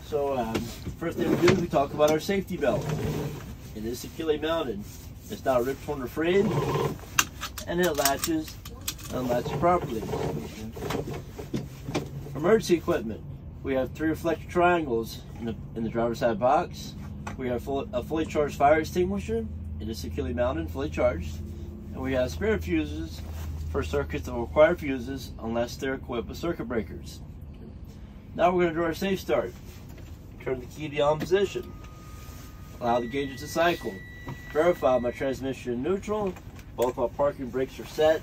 So first thing we do is we talk about our safety belt. It is securely mounted. It's not ripped torn or frayed, and it latches and unlatches properly. Emergency equipment. We have 3 reflector triangles in the driver's side box. We have a fully charged fire extinguisher. It is securely mounted and fully charged. And we have spare fuses for circuits that will require fuses unless they're equipped with circuit breakers. Now we're going to do our safe start. Turn the key to the on position. Allow the gauges to cycle. Verify my transmission in neutral. Both my parking brakes are set.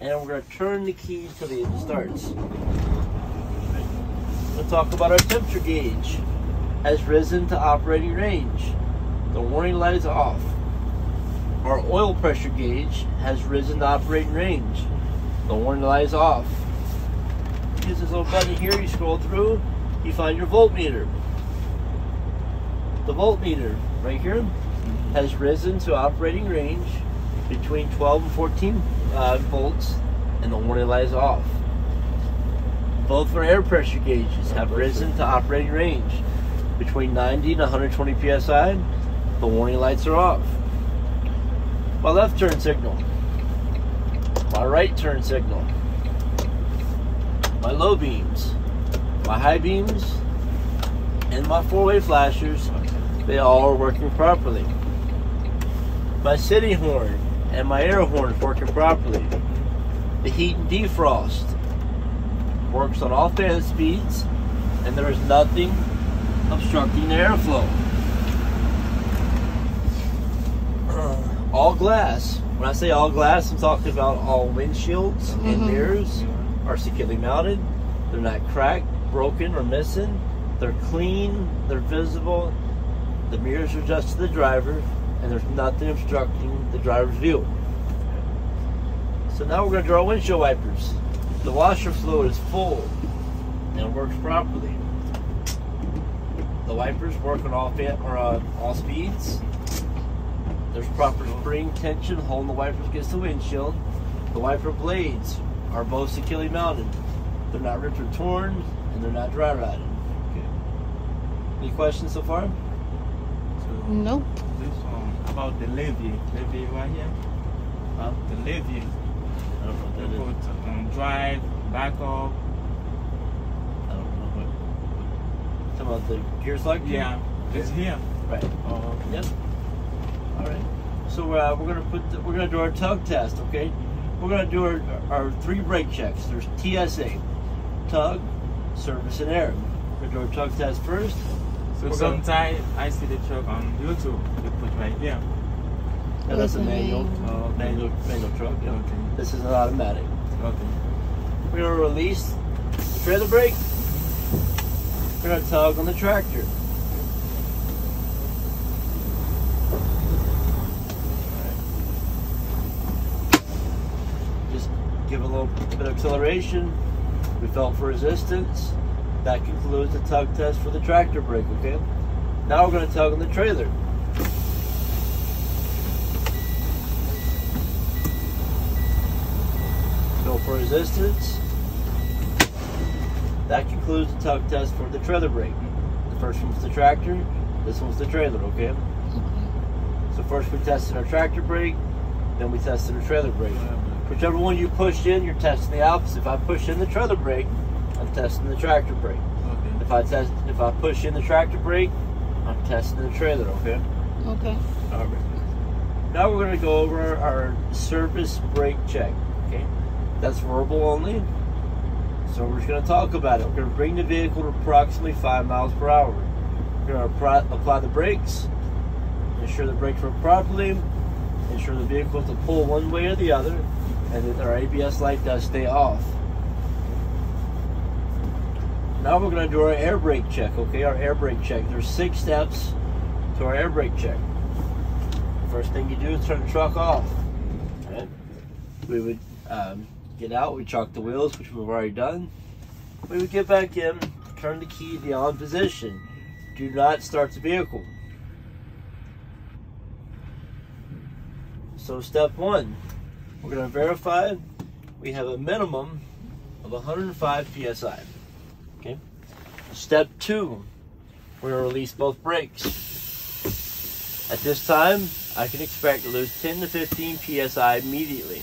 And we're going to turn the key until the engine starts. We'll talk about our temperature gauge. Has risen to operating range. The warning light is off. Our oil pressure gauge has risen to operating range. The warning light is off. Use this little button here, you scroll through, you find your voltmeter. The voltmeter, right here, has risen to operating range between 12 and 14 volts, and the warning light is off. Both our air pressure gauges have risen to operating range between 90 and 120 psi. The warning lights are off. My left turn signal, my right turn signal, my low beams, my high beams, and my 4-way flashers, they all are working properly. My city horn and my air horn is working properly. The heat and defrost works on all fan speeds, and there is nothing obstructing the airflow. All glass. When I say all glass, I'm talking about all windshields and mirrors are securely mounted. They're not cracked, broken, or missing. They're clean, they're visible. The mirrors are adjusted to the driver, and there's nothing obstructing the driver's view. So now we're going to draw windshield wipers. The washer fluid is full and works properly. The wipers work on all speeds. There's proper spring tension holding the wipers against the windshield. The wiper blades are both securely mounted. They're not ripped or torn, and they're not dry rotted. Okay. Any questions so far? Nope. This about the levy right here. The levy. I don't know what that is. Put drive, back up. I don't know what. Talking about the gear slug? Yeah, it's here. Right. Yep. All right. So we're gonna do our tug test. Okay. We're gonna do our 3 brake checks. There's TSA, tug, service, and air. We're gonna do our tug test first. So sometimes I see the truck on YouTube. They put right there. Yeah, that's a manual. Manual truck. Yeah. Okay. This is an automatic. Okay. We're gonna release the trailer brake. We're gonna tug on the tractor. Just give a little bit of acceleration. We felt for resistance. That concludes the tug test for the tractor brake. Okay. Now we're gonna tug on the trailer. Go for resistance. That concludes the tug test for the trailer brake. The first one's the tractor, this one's the trailer, okay? So first we tested our tractor brake, then we tested our trailer brake. Whichever one you push in, you're testing the opposite. If I push in the trailer brake, I'm testing the tractor brake. Okay. If I push in the tractor brake, I'm testing the trailer, okay? Okay. All right. Now we're going to go over our service brake check, okay? That's verbal only, so we're just going to talk about it. We're going to bring the vehicle to approximately 5 miles per hour. We're going to apply the brakes, ensure the brakes work properly, ensure the vehicle is to pull one way or the other, and that our ABS light does stay off. Now we're going to do our air brake check, okay? Our air brake check. There's 6 steps to our air brake check. First thing you do is turn the truck off. Right? We would get out, we chalk the wheels, which we've already done. We would get back in, turn the key to the on position. Do not start the vehicle. So step 1, we're going to verify we have a minimum of 105 psi. Okay. Step 2, we're going to release both brakes. At this time, I can expect to lose 10 to 15 psi immediately.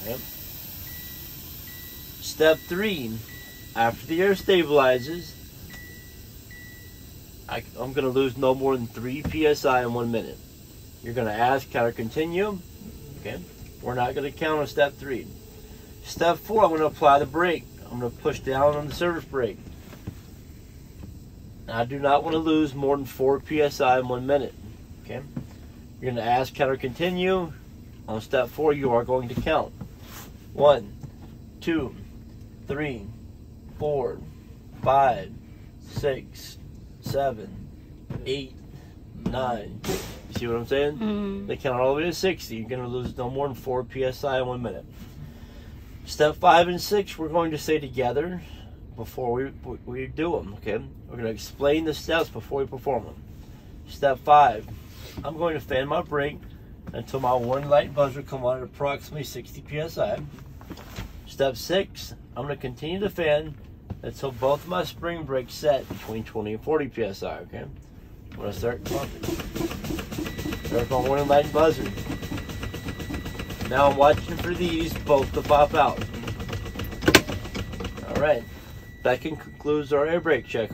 Okay. Step 3, after the air stabilizes, I'm going to lose no more than 3 psi in 1 minute. You're going to ask, can I continue? Okay. We're not going to count on step 3. Step 4, I'm going to apply the brake. I'm going to push down on the service brake. I do not want to lose more than 4 psi in 1 minute. Okay. You're going to ask, can I continue? On step 4, you are going to count. 1, 2, 3, 4, 5, 6, 7, 8, 9. See what I'm saying? Mm-hmm. They count all the way to 60. You're going to lose no more than 4 psi in 1 minute. Step 5 and 6, we're going to say together before we do them. Okay, we're going to explain the steps before we perform them. Step 5, I'm going to fan my brake until my warning light buzzer come on at approximately 60 psi. Step 6, I'm going to continue to fan until both of my spring brakes set between 20 and 40 psi. Okay, I'm going to start pumping. There's my warning light buzzer. Now I'm watching for these both to pop out. Alright, that concludes our air brake check.